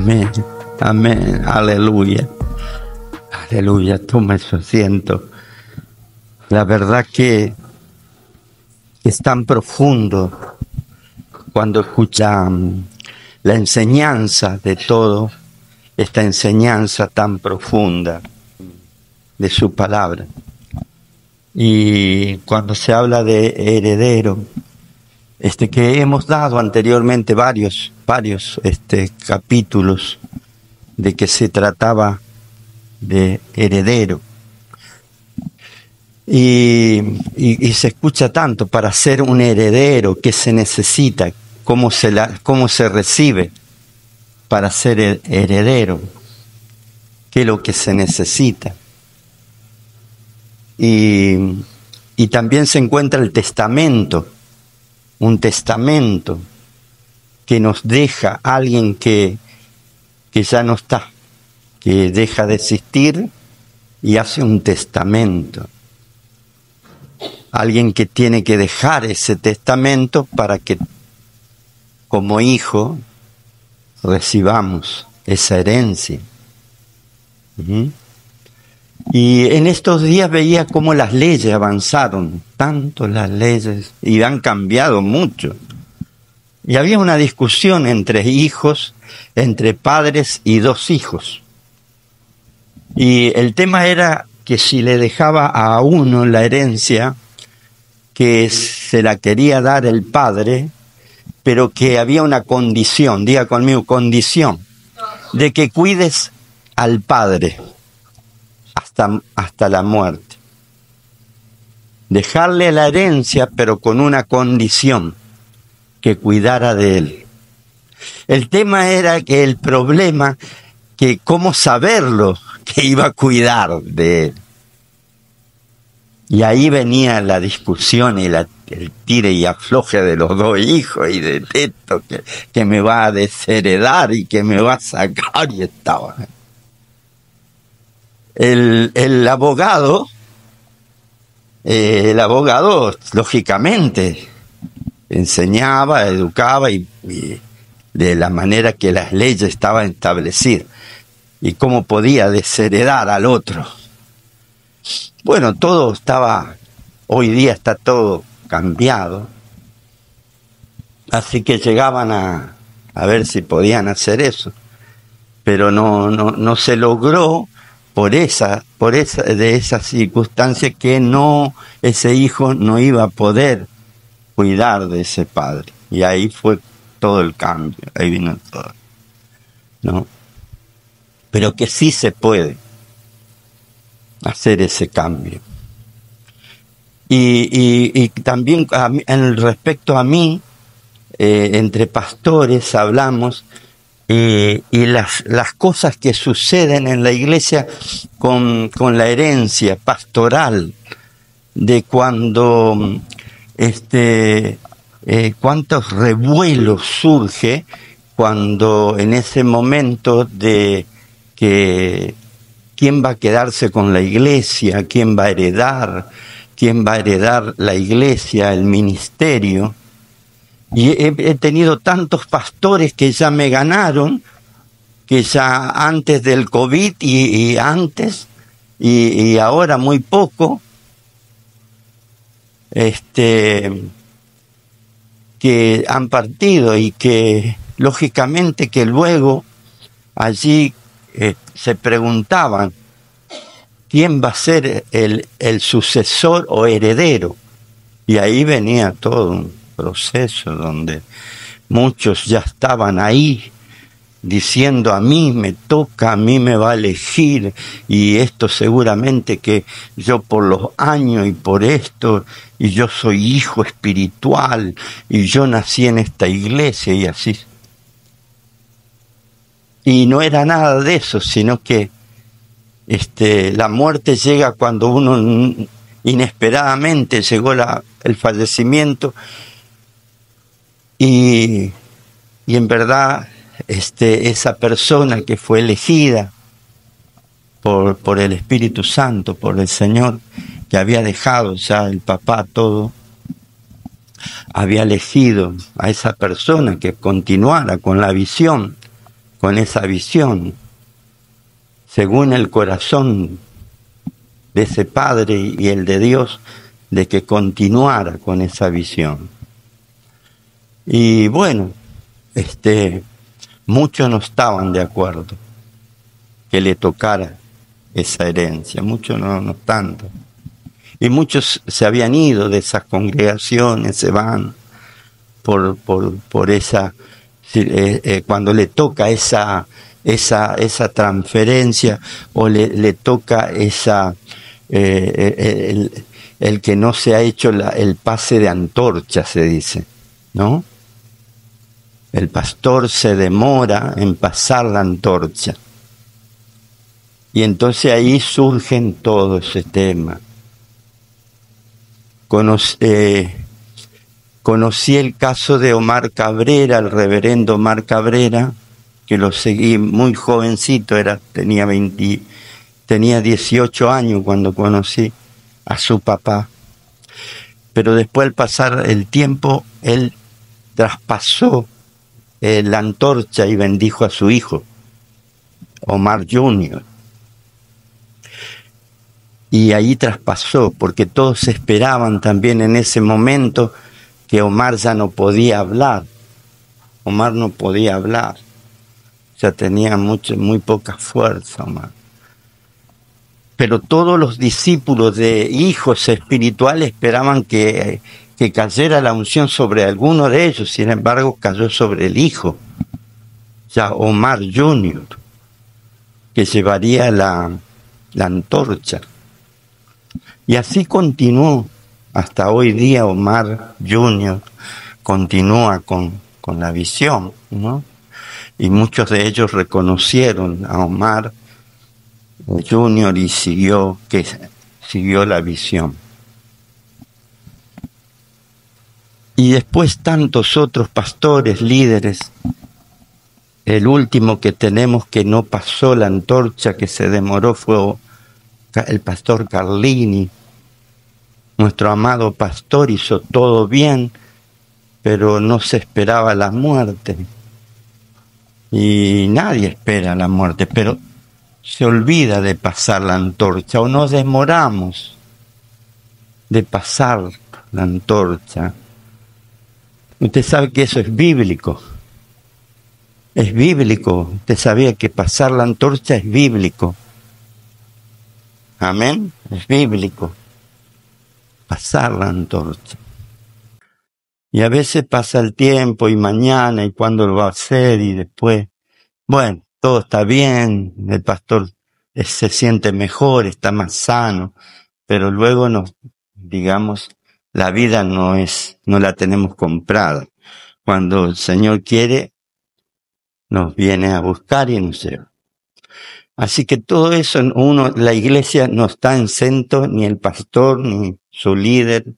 Amén, amén, aleluya, aleluya. Toma su asiento. La verdad que es tan profundo cuando escuchan la enseñanza de todo, esta enseñanza tan profunda de su palabra. Y cuando se habla de heredero, que hemos dado anteriormente varios capítulos de que se trataba de heredero. Y se escucha tanto para ser un heredero, qué se necesita, cómo se recibe para ser heredero, qué es lo que se necesita. Y también se encuentra el testamento, un testamento que nos deja alguien que ya no está, que deja de existir y hace un testamento. Alguien que tiene que dejar ese testamento para que como hijo recibamos esa herencia. Y en estos días veía cómo las leyes avanzaron, tanto las leyes, y han cambiado mucho. Y había una discusión entre hijos, entre padres y dos hijos. Y el tema era que si le dejaba a uno la herencia, que se la quería dar el padre, pero que había una condición, diga conmigo, condición, de que cuides al padre hasta la muerte. Dejarle la herencia, pero con una condición, que cuidara de él. El tema era que el problema, que cómo saberlo, que iba a cuidar de él. Y ahí venía la discusión y el tire y afloje de los dos hijos, y de esto que me va a desheredar y que me va a sacar, y estaba. El abogado, lógicamente, enseñaba, educaba y de la manera que las leyes estaban establecidas. Y cómo podía desheredar al otro. Bueno, todo estaba, hoy día está todo cambiado. Así que llegaban a ver si podían hacer eso. Pero no se logró de esa circunstancia que ese hijo no iba a poder cuidar de ese padre. Y ahí fue todo el cambio, ahí vino todo, ¿no? Pero que sí se puede hacer ese cambio. Y también respecto a mí, entre pastores hablamos, y las cosas que suceden en la iglesia con la herencia pastoral, de cuando cuántos revuelos surge cuando en ese momento de que quién va a quedarse con la iglesia, quién va a heredar la iglesia, el ministerio. Y he tenido tantos pastores que ya me ganaron, que ya antes del COVID y antes, y ahora muy poco, que han partido, y que lógicamente que luego allí se preguntaban quién va a ser el sucesor o heredero. Y ahí venía todo un proceso donde muchos ya estaban ahí diciendo: a mí me toca, a mí me va a elegir, y esto seguramente que yo por los años y por esto, y yo soy hijo espiritual, y yo nací en esta iglesia, y así. Y no era nada de eso, sino que la muerte llega cuando uno inesperadamente llegó el fallecimiento, y en verdad esa persona que fue elegida por el Espíritu Santo, por el Señor, que había dejado ya el papá todo, había elegido a esa persona que continuara con la visión con esa visión, según el corazón de ese padre y el de Dios, de que continuara con esa visión. Y bueno, muchos no estaban de acuerdo que le tocara esa herencia, muchos no tanto. Y muchos se habían ido de esas congregaciones, se van por esa, cuando le toca esa transferencia, o le toca esa, el que no se ha hecho el pase de antorcha, se dice, ¿no? El pastor se demora en pasar la antorcha. Y entonces ahí surgen todo ese tema. Conocí el caso de Omar Cabrera, el reverendo Omar Cabrera, que lo seguí muy jovencito, tenía 18 años cuando conocí a su papá. Pero después, al pasar el tiempo, él traspasó la antorcha y bendijo a su hijo, Omar Jr. Y ahí traspasó, porque todos esperaban también en ese momento que Omar ya no podía hablar. Omar no podía hablar. Ya tenía muy poca fuerza, Omar. Pero todos los discípulos de hijos espirituales esperaban que cayera la unción sobre alguno de ellos. Sin embargo, cayó sobre el hijo, ya Omar Jr., que llevaría la antorcha. Y así continuó. Hasta hoy día Omar Jr. continúa con la visión, ¿no? Y muchos de ellos reconocieron a Omar Jr. y siguió la visión. Y después tantos otros pastores, líderes. El último que tenemos que no pasó la antorcha, que se demoró, fue el pastor Carlini. Nuestro amado pastor hizo todo bien, pero no se esperaba la muerte. Y nadie espera la muerte, pero se olvida de pasar la antorcha, o nos demoramos de pasar la antorcha. Usted sabe que eso es bíblico. Es bíblico. Usted sabía que pasar la antorcha es bíblico. Amén. Es bíblico. Pasar la antorcha. Y a veces pasa el tiempo, y mañana, y cuándo lo va a hacer, y después, bueno, todo está bien, el pastor se siente mejor, está más sano, pero luego digamos, la vida no la tenemos comprada. Cuando el Señor quiere, nos viene a buscar y nos lleva. Así que todo eso, la iglesia no está exento, ni el pastor, ni su líder,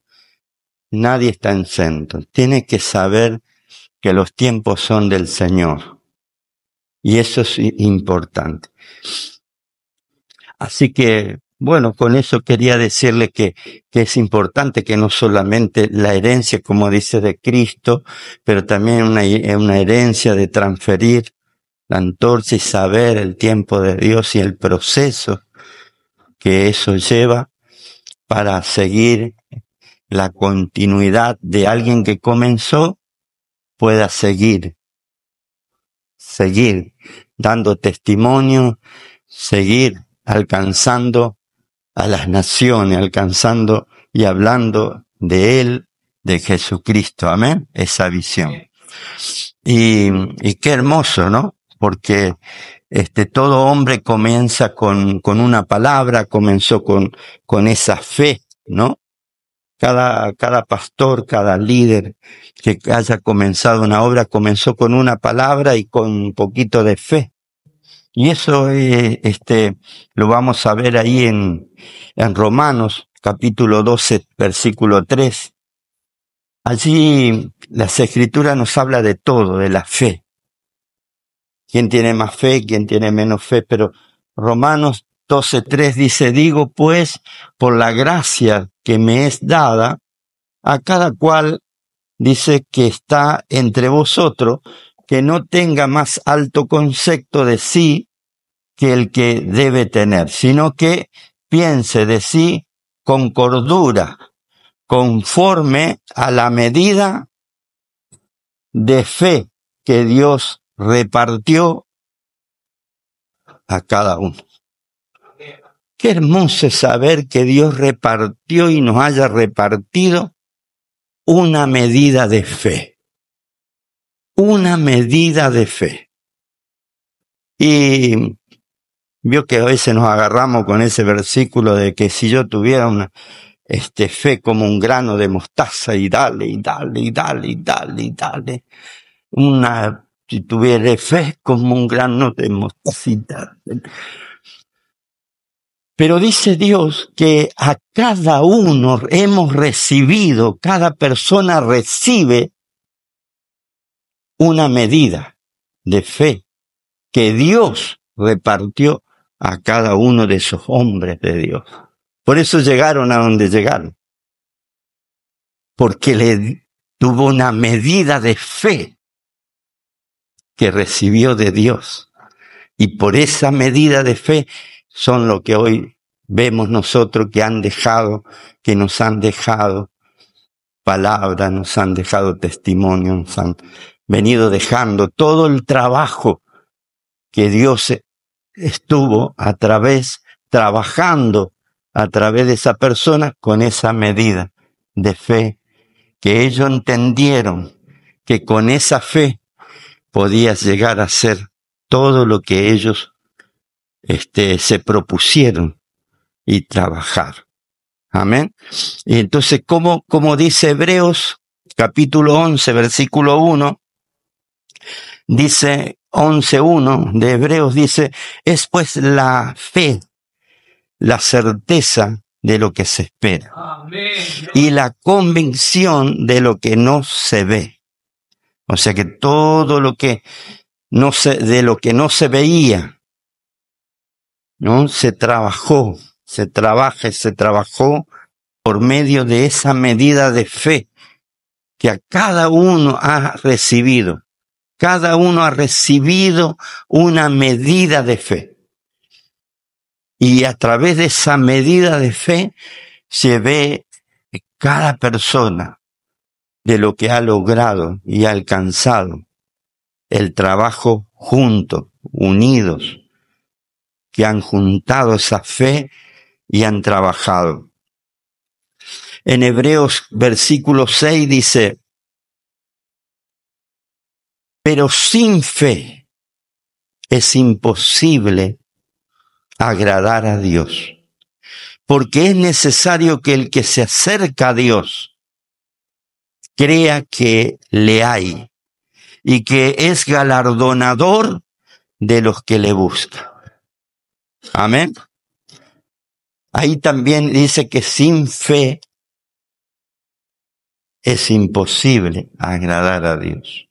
nadie está exento. Tiene que saber que los tiempos son del Señor. Y eso es importante. Así que, bueno, con eso quería decirle que es importante que no solamente la herencia, como dice, de Cristo, pero también una herencia de transferir la antorcha y saber el tiempo de Dios y el proceso que eso lleva para seguir la continuidad de alguien que comenzó, pueda seguir dando testimonio, seguir alcanzando a las naciones, alcanzando y hablando de Él, de Jesucristo. Amén. Esa visión. Y qué hermoso, ¿no? Porque todo hombre comienza con una palabra, comenzó con esa fe, ¿no? Cada pastor, cada líder que haya comenzado una obra comenzó con una palabra y con un poquito de fe. Y eso lo vamos a ver ahí en Romanos, capítulo 12, versículo 3. Allí las Escrituras nos habla de todo, de la fe. ¿Quién tiene más fe? ¿Quién tiene menos fe? Pero Romanos 12:3 dice: digo pues, por la gracia que me es dada, a cada cual, dice, que está entre vosotros, que no tenga más alto concepto de sí que el que debe tener, sino que piense de sí con cordura, conforme a la medida de fe que Dios repartió a cada uno. Qué hermoso es saber que Dios repartió y nos haya repartido una medida de fe. Una medida de fe. Y vio que a veces nos agarramos con ese versículo de que si yo tuviera una fe como un grano de mostaza y dale, y dale, y dale, y dale, y dale. Si tuviera fe como un grano de mostaza. Pero dice Dios que a cada uno hemos recibido, cada persona recibe una medida de fe que Dios repartió a cada uno de esos hombres de Dios. Por eso llegaron a donde llegaron. Porque le tuvo una medida de fe que recibió de Dios. Y por esa medida de fe son lo que hoy vemos nosotros que nos han dejado palabras, nos han dejado testimonio, nos han venido dejando todo el trabajo que Dios estuvo trabajando a través de esa persona con esa medida de fe, que ellos entendieron que con esa fe podías llegar a hacer todo lo que ellos se propusieron y trabajar. Amén. Y entonces, como dice Hebreos, capítulo 11, versículo 1, dice 11:1 de Hebreos, dice, es pues la fe, la certeza de lo que se espera. Amén. Y la convicción de lo que no se ve. O sea que todo lo que de lo que no se veía, ¿no? Se trabajó por medio de esa medida de fe que a cada uno ha recibido. Cada uno ha recibido una medida de fe. Y a través de esa medida de fe se ve cada persona de lo que ha logrado y ha alcanzado. El trabajo juntos, unidos, que han juntado esa fe y han trabajado. En Hebreos versículo 6 dice, pero sin fe es imposible agradar a Dios, porque es necesario que el que se acerca a Dios crea que le hay y que es galardonador de los que le buscan. Amén. Ahí también dice que sin fe es imposible agradar a Dios.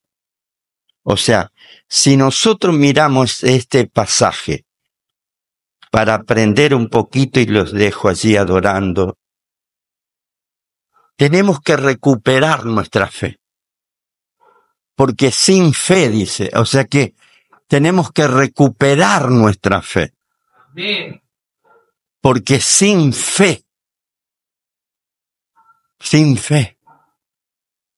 O sea, si nosotros miramos este pasaje para aprender un poquito y los dejo allí adorando, tenemos que recuperar nuestra fe. Porque sin fe, dice, o sea que tenemos que recuperar nuestra fe. Amén. Porque sin fe.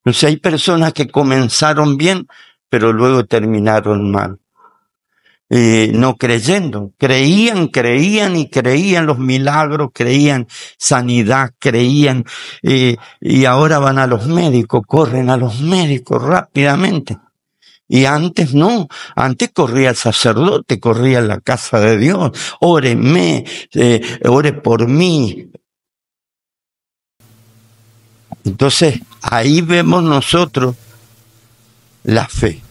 O sea, hay personas que comenzaron bien, pero luego terminaron mal. No creyendo. Creían los milagros, creían sanidad, creían, y ahora van a los médicos, corren a los médicos rápidamente. Y antes no, antes corría el sacerdote, corría a la casa de Dios, óreme, ore por mí. Entonces, ahí vemos nosotros la fe.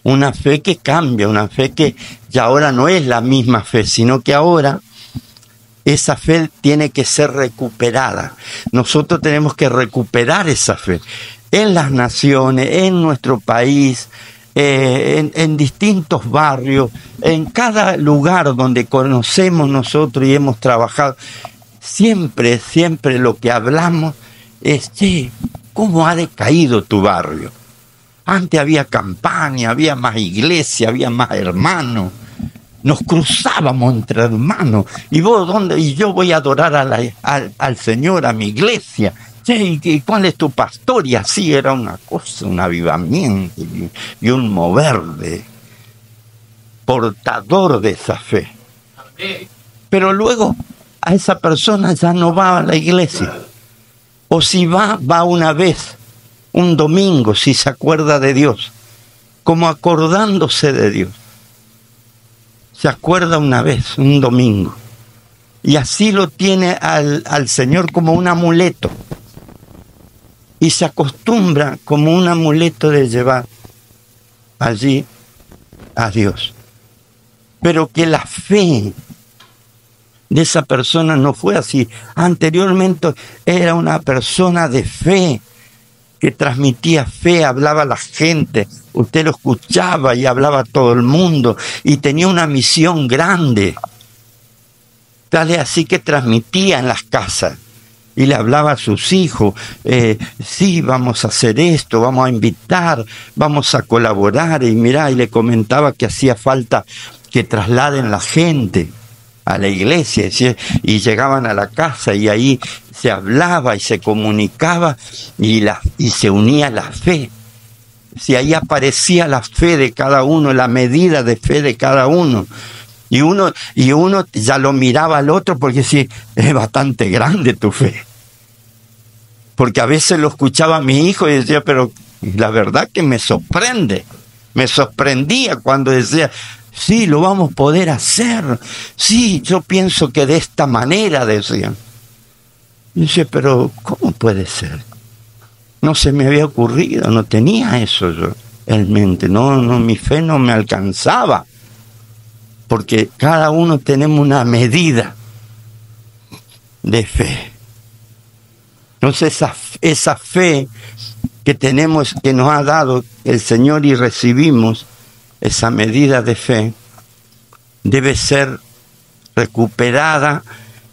Una fe que cambia, una fe que ya ahora no es la misma fe, sino que ahora esa fe tiene que ser recuperada. Nosotros tenemos que recuperar esa fe en las naciones, en nuestro país, en distintos barrios, en cada lugar donde conocemos nosotros y hemos trabajado. Siempre lo que hablamos es, ¿cómo ha decaído tu barrio? Antes había campaña, había más iglesia, había más hermanos. Nos cruzábamos entre hermanos. ¿Y vos dónde? Y yo voy a adorar al Señor, a mi iglesia. Sí, ¿y cuál es tu pastor? Y así era una cosa, un avivamiento y un mover portador de esa fe. Pero luego a esa persona ya no va a la iglesia. O si va una vez, un domingo, si se acuerda de Dios, como acordándose de Dios. Se acuerda una vez, un domingo. Y así lo tiene al Señor como un amuleto. Y se acostumbra como un amuleto de llevar allí a Dios. Pero que la fe de esa persona no fue así. Anteriormente era una persona de fe, que transmitía fe, hablaba a la gente, usted lo escuchaba y hablaba a todo el mundo, y tenía una misión grande. Tal es así que transmitía en las casas, y le hablaba a sus hijos, sí, vamos a hacer esto, vamos a invitar, vamos a colaborar, y mirá, y le comentaba que hacía falta que trasladen la gente a la iglesia, y llegaban a la casa y ahí se hablaba y se comunicaba y se unía la fe. Si ahí aparecía la fe de cada uno, la medida de fe de cada uno. Y uno ya lo miraba al otro porque decía, es bastante grande tu fe. Porque a veces lo escuchaba a mi hijo y decía, pero la verdad que me sorprende. Me sorprendía cuando decía, sí, lo vamos a poder hacer. Sí, yo pienso que de esta manera, decían. Y dice, pero ¿cómo puede ser? No se me había ocurrido, no tenía eso yo en mente. No, mi fe no me alcanzaba. Porque cada uno tenemos una medida de fe. Entonces esa fe que tenemos, que nos ha dado el Señor y recibimos, esa medida de fe debe ser recuperada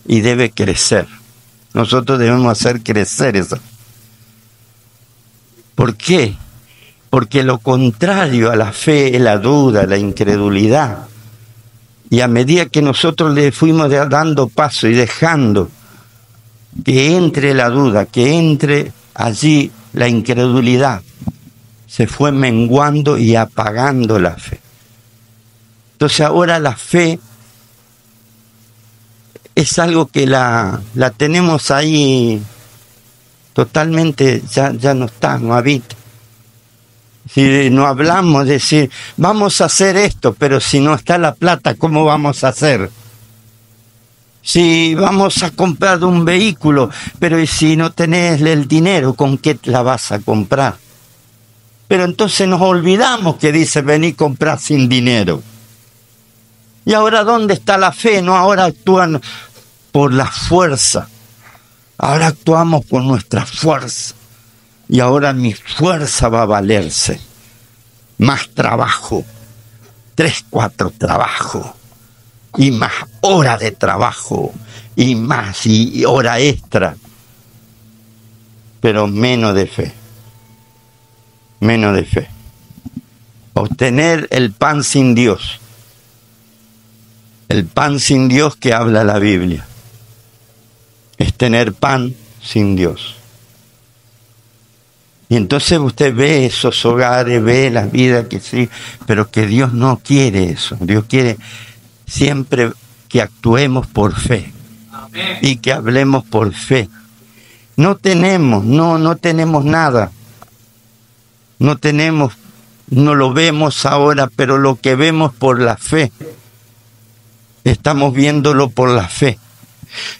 y debe crecer. Nosotros debemos hacer crecer eso. ¿Por qué? Porque lo contrario a la fe es la duda, la incredulidad. Y a medida que nosotros le fuimos dando paso y dejando que entre la duda, que entre allí la incredulidad, se fue menguando y apagando la fe. Entonces ahora la fe es algo que la tenemos ahí totalmente, ya no está, no habita. Si no hablamos de decir, vamos a hacer esto, pero si no está la plata, ¿cómo vamos a hacer? Si vamos a comprar un vehículo, pero si no tenés el dinero, ¿con qué la vas a comprar? Pero entonces nos olvidamos que dice, vení comprar sin dinero. Y ahora, ¿dónde está la fe? No, ahora actúan por la fuerza. Ahora actuamos con nuestra fuerza. Y ahora mi fuerza va a valerse. Más trabajo. 3, 4 trabajos. Y más hora de trabajo. Y más, y hora extra. Pero menos de fe. Menos de fe. Obtener el pan sin Dios. El pan sin Dios que habla la Biblia. Es tener pan sin Dios. Y entonces usted ve esos hogares, ve la vida que sí, pero que Dios no quiere eso. Dios quiere siempre que actuemos por fe. Amén. Y que hablemos por fe. No tenemos nada. No tenemos, no lo vemos ahora, pero lo que vemos por la fe, estamos viéndolo por la fe.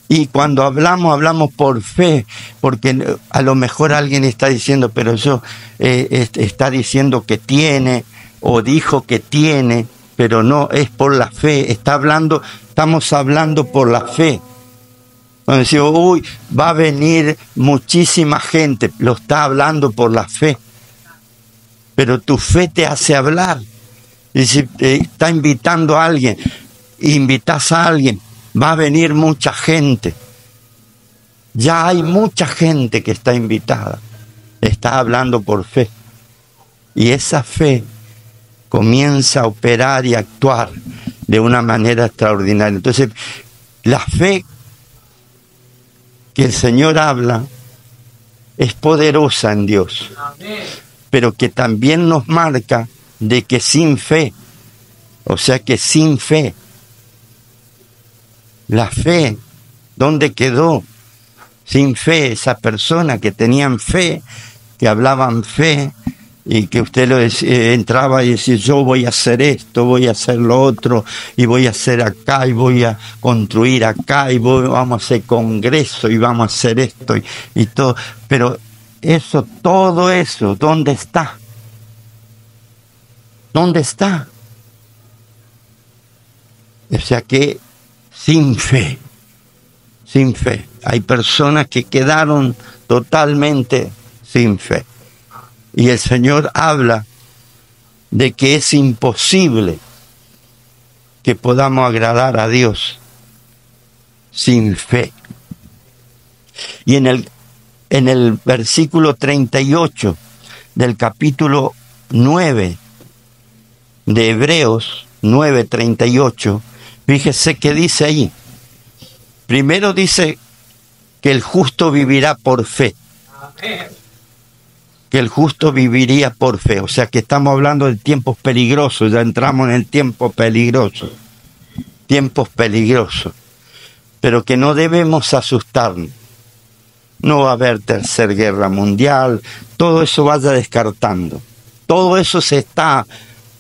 Y cuando hablamos por fe, porque a lo mejor alguien está diciendo, pero yo está diciendo que tiene, o dijo que tiene, pero no, es por la fe. Estamos hablando por la fe. Cuando decimos, uy, va a venir muchísima gente, lo está hablando por la fe. Pero tu fe te hace hablar. Y si te está invitando a alguien, invitas a alguien, va a venir mucha gente. Ya hay mucha gente que está invitada. Está hablando por fe. Y esa fe comienza a operar y a actuar de una manera extraordinaria. Entonces, la fe que el Señor habla es poderosa en Dios, pero que también nos marca de que sin fe, o sea que sin fe, la fe, ¿dónde quedó? Sin fe, esa persona que tenían fe, que hablaban fe, y que usted entraba y decía, yo voy a hacer esto, voy a hacer lo otro, y voy a hacer acá, y voy a construir acá, y vamos a hacer congreso, y vamos a hacer esto, y todo. Pero eso, todo eso, ¿dónde está? ¿Dónde está? O sea que sin fe, hay personas que quedaron totalmente sin fe. Y el Señor habla de que es imposible que podamos agradar a Dios sin fe. Y en el versículo 38 del capítulo 9 de Hebreos 9:38, fíjese que dice ahí. Primero dice que el justo vivirá por fe. Que el justo viviría por fe. O sea que estamos hablando de tiempos peligrosos, ya entramos en el tiempo peligroso. Tiempos peligrosos. Pero que no debemos asustarnos. No va a haber tercera guerra mundial, todo eso vaya descartando. Todo eso se está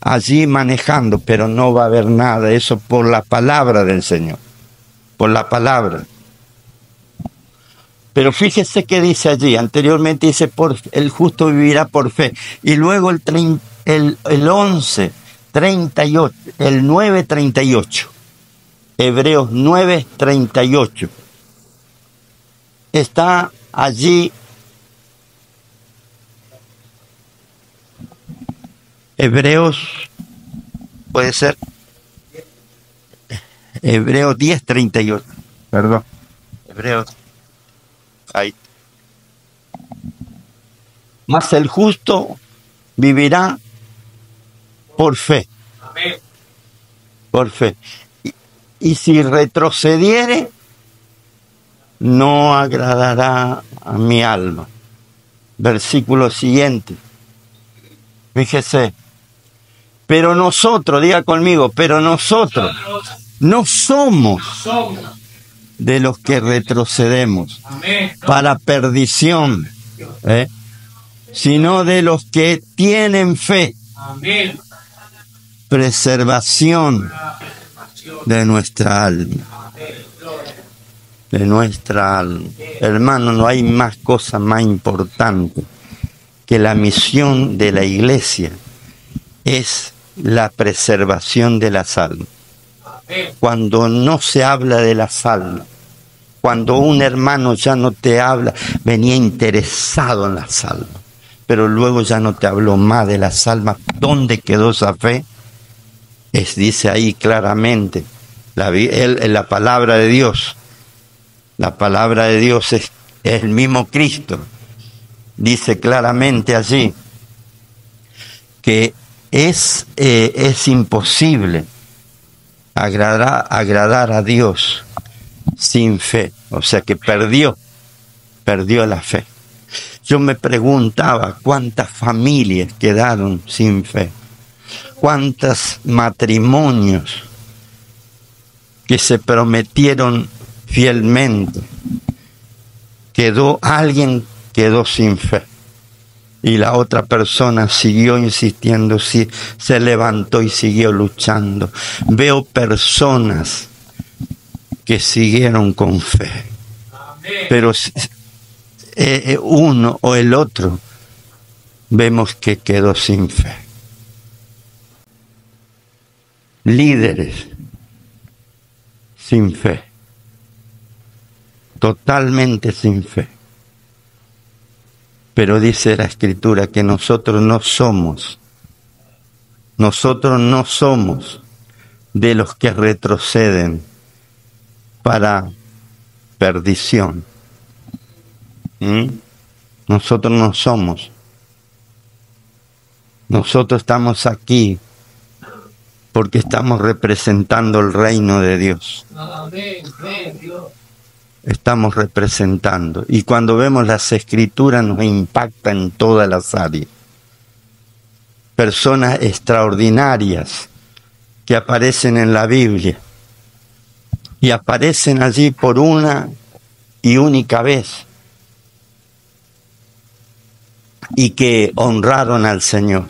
allí manejando, pero no va a haber nada, eso por la palabra del Señor. Por la palabra. Pero fíjese que dice allí, anteriormente dice, el justo vivirá por fe. Y luego el 11:38, el 9:38, Hebreos 9:38. Está allí Hebreos, puede ser, Hebreos 10:38, perdón, Hebreos. Ahí. Mas el justo vivirá por fe. Amén. Por fe. Y si retrocediere, no agradará a mi alma. Versículo siguiente. Fíjese. Pero nosotros, diga conmigo, pero nosotros no somos de los que retrocedemos para perdición, sino de los que tienen fe, preservación de nuestra alma. De nuestra alma. Hermano, no hay más cosa más importante que la misión de la iglesia es la preservación de las almas. Cuando no se habla de las almas, cuando un hermano ya no te habla, venía interesado en las almas, pero luego ya no te habló más de las almas, ¿dónde quedó esa fe? Dice ahí claramente, la palabra de Dios. La palabra de Dios es el mismo Cristo. Dice claramente allí que es imposible agradar a Dios sin fe. O sea que perdió la fe. Yo me preguntaba cuántas familias quedaron sin fe, cuántos matrimonios que se prometieron fielmente, alguien quedó sin fe y la otra persona siguió insistiendo, se levantó y siguió luchando. Veo personas que siguieron con fe, pero uno o el otro vemos que quedó sin fe. Líderes sin fe, totalmente sin fe. Pero dice la Escritura que nosotros no somos de los que retroceden para perdición. Nosotros no somos. Nosotros estamos aquí porque estamos representando el reino de Dios. Estamos representando. Y cuando vemos las escrituras nos impacta en todas las áreas. Personas extraordinarias que aparecen en la Biblia. Y aparecen allí por una y única vez. Y que honraron al Señor.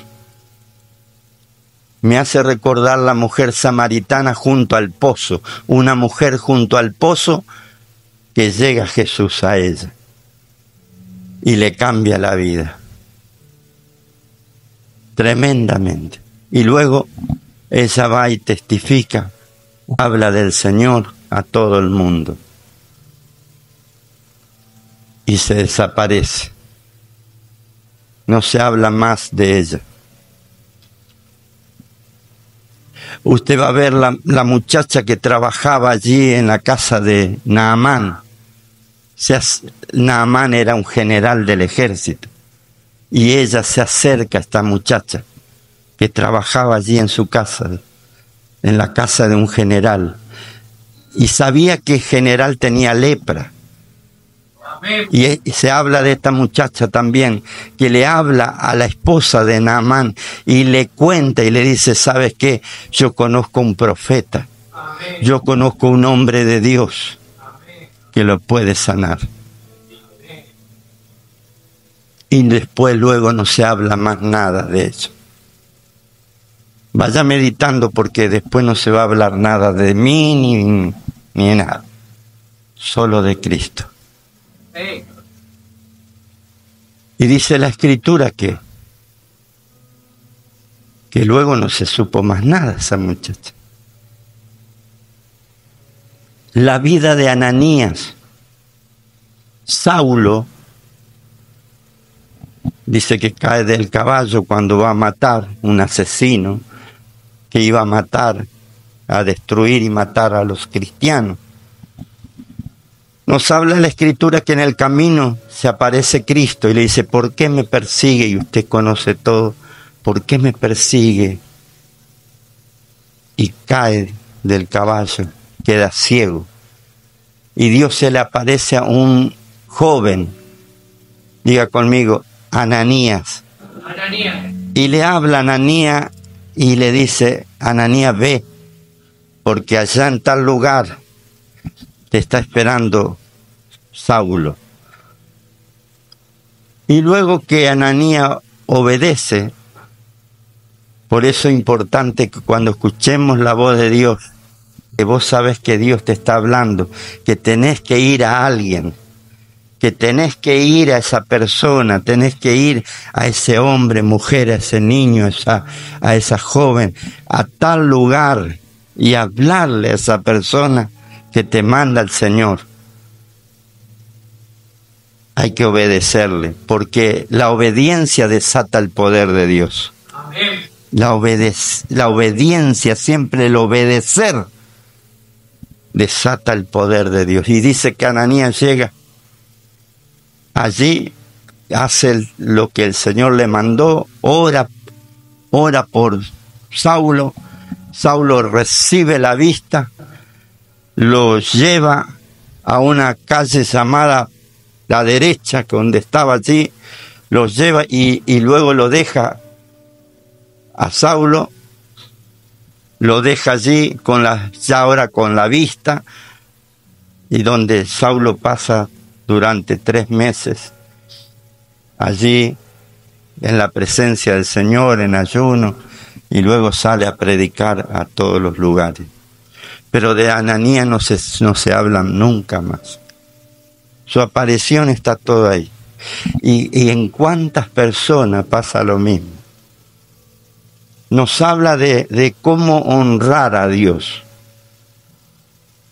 Me hace recordar la mujer samaritana junto al pozo. Una mujer junto al pozo que llega Jesús a ella. Y le cambia la vida. Tremendamente. Y luego ella va y testifica. Habla del Señor a todo el mundo. Y se desaparece. No se habla más de ella. Usted va a ver la muchacha que trabajaba allí en la casa de Naamán. Naamán era un general del ejército. Y ella se acerca a esta muchacha que trabajaba allí en su casa, en la casa de un general. Y sabía que el general tenía lepra. Y se habla de esta muchacha también, que le habla a la esposa de Naamán y le cuenta y le dice, ¿sabes qué? Yo conozco un profeta, yo conozco un hombre de Dios que lo puede sanar. Y después luego no se habla más nada de eso. Vaya meditando porque después no se va a hablar nada de mí ni nada, solo de Cristo. Y dice la Escritura que luego no se supo más nada de esa muchacha. La vida de Ananías. Saulo dice que cae del caballo cuando va a matar un asesino que iba a matar, a destruir y matar a los cristianos. Nos habla la Escritura que en el camino se aparece Cristo y le dice, ¿por qué me persigue? Y usted conoce todo. ¿Por qué me persigue? Y cae del caballo, queda ciego. Y Dios se le aparece a un joven, diga conmigo, Ananías. Ananías. Y le habla a Ananías y le dice, Ananías, ve, porque allá en tal lugar te está esperando Saulo. Y luego que Ananías obedece, por eso es importante que cuando escuchemos la voz de Dios, que vos sabes que Dios te está hablando, que tenés que ir a alguien, que tenés que ir a esa persona, tenés que ir a ese hombre, mujer, a ese niño, a esa joven, a tal lugar y hablarle a esa persona que te manda el Señor. Hay que obedecerle, porque la obediencia desata el poder de Dios. Amén. La obediencia, siempre el obedecer, desata el poder de Dios. Y dice que Ananías llega allí, hace lo que el Señor le mandó, ora por Saulo. Saulo recibe la vista, lo lleva a una calle llamada La Derecha, que donde estaba allí, lo lleva y luego lo deja a Saulo, lo deja allí ya ahora con la vista, y donde Saulo pasa durante 3 meses allí en la presencia del Señor, en ayuno, y luego sale a predicar a todos los lugares. Pero de Ananías no se habla nunca más. Su aparición está todo ahí. Y en cuántas personas pasa lo mismo. Nos habla de cómo honrar a Dios.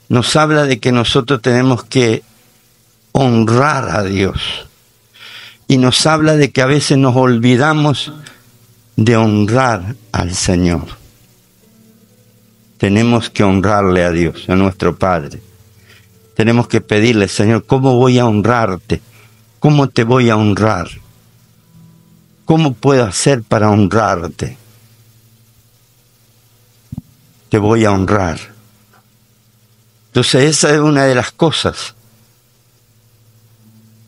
Nos habla de que nosotros tenemos que honrar a Dios. Y nos habla de que a veces nos olvidamos de honrar al Señor. Tenemos que honrarle a Dios, a nuestro Padre. Tenemos que pedirle, Señor, ¿cómo voy a honrarte? ¿Cómo te voy a honrar? ¿cómo puedo hacer para honrarte? Te voy a honrar. Entonces esa es una de las cosas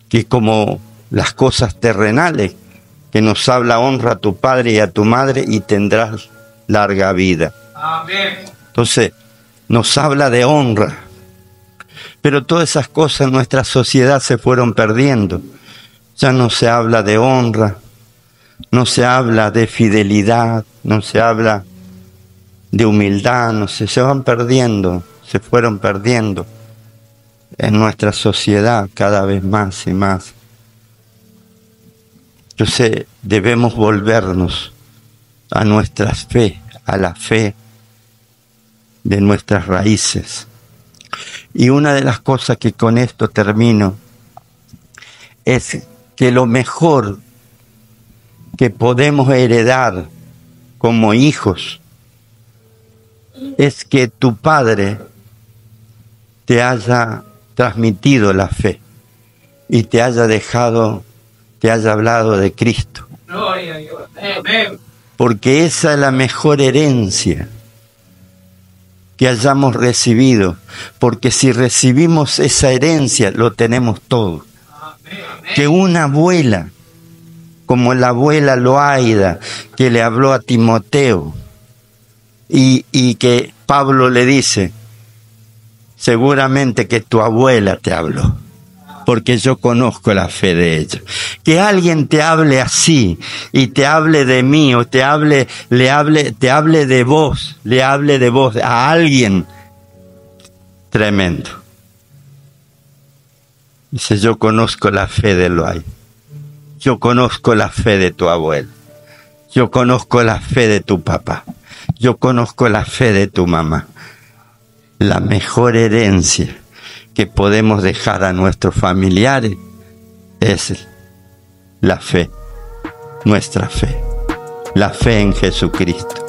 que, como las cosas terrenales, que nos habla: honra a tu padre y a tu madre y tendrás larga vida. Amén. Entonces nos habla de honra. Pero todas esas cosas en nuestra sociedad se fueron perdiendo. Ya no se habla de honra, no se habla de fidelidad, no se habla de humildad, no sé, se van perdiendo, se fueron perdiendo en nuestra sociedad cada vez más y más. Entonces debemos volvernos a nuestra fe, a la fe de nuestras raíces. Y una de las cosas que con esto termino es que lo mejor que podemos heredar como hijos es que tu padre te haya transmitido la fe y te haya hablado de Cristo. Gloria a Dios. Amén. Porque esa es la mejor herencia que hayamos recibido, porque si recibimos esa herencia lo tenemos todo. Que una abuela, como la abuela Loaida, que le habló a Timoteo, y que Pablo le dice: seguramente que tu abuela te habló, porque yo conozco la fe de ella. Que alguien te hable así, y te hable de mí, o te hable de vos a alguien, tremendo. Dice: yo conozco la fe de Eloy, yo conozco la fe de tu abuelo, yo conozco la fe de tu papá, yo conozco la fe de tu mamá. La mejor herencia que podemos dejar a nuestros familiares es la fe, nuestra fe, la fe en Jesucristo.